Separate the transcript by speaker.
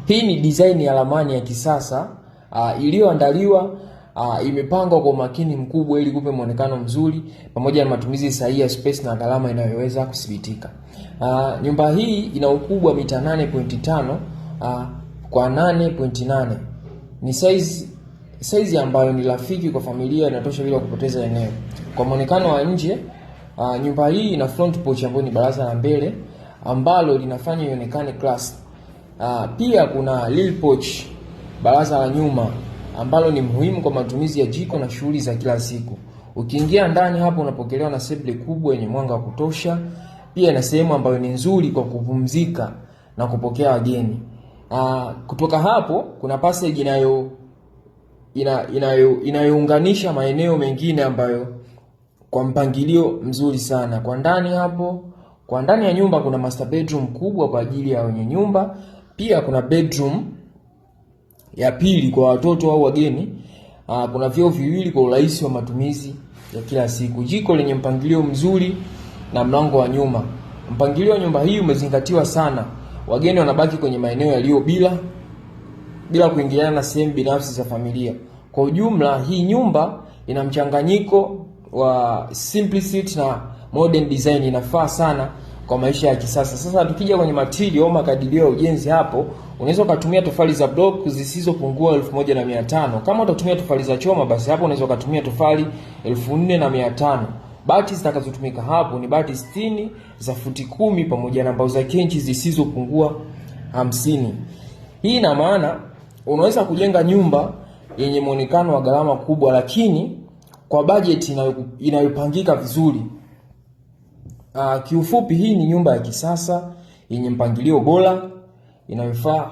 Speaker 1: Hii ni design ya ramani ya kisasa iliyoandaliwa, imepangwa kwa makini mkubwa ili kupe muonekano mzuri pamoja na matumizi sahihi ya space na gharama inayoweza kudhibitika. Nyumba hii ina ukubwa mita 8.5 kwa 8.8. Ni size ambayo ni rafiki kwa familia, inatosha bila kupoteza eneo. Kwa muonekano wa nje, nyumba hii ina front porch ambayo ni baraza la mbele ambalo linafanya ionekane class. Pia kuna rear porch, baraza la nyuma ambalo ni muhimu kwa matumizi ya jiko na shughuli za kila siku. Ukiingia ndani hapo unapokelewa na sebule kubwa yenye mwanga wa kutosha. Pia ina sehemu ambayo ni nzuri kwa kupumzika na kupokea wageni. Kutoka hapo kuna passage inayounganisha maeneo mengine ambayo kwa mpangilio mzuri sana. Kwa ndani ya nyumba kuna master bedroom kubwa kwa ajili ya wenye nyumba. Pia kuna bedroom ya pili kwa watoto au wageni. Kuna vyoo viwili kwa urahisi wa matumizi ya kila siku. Jiko lenye mpangilio mzuri na mlango wa nyuma. Mpangilio wa nyumba hii umezingatiwa sana. Wageni wanabaki kwenye maeneo yaliyo bila kuingiliana na sehemu binafsi za familia. Kwa ujumla, hii nyumba ina mchanganyiko wa simplicity na modern design, inafaa sana kwa maisha ya kisasa. Sasa tukija kwenye material au makadirio ya ujenzi hapo, unaweza kutumia tofali za block zisizopungua 1500. Kama utatumia tofali za choma, basi hapo unaweza kutumia tofali 4500. Bati zitakazotumika hapo ni bati 60 za futi 10 pamoja na mbao za kenchi zisizopungua 50. Hii ina maana unaweza kujenga nyumba yenye muonekano wa gharama kubwa lakini kwa budget inayopangika vizuri. Kiufupi, hii ni nyumba ya kisasa yenye mpangilio bora inayofaa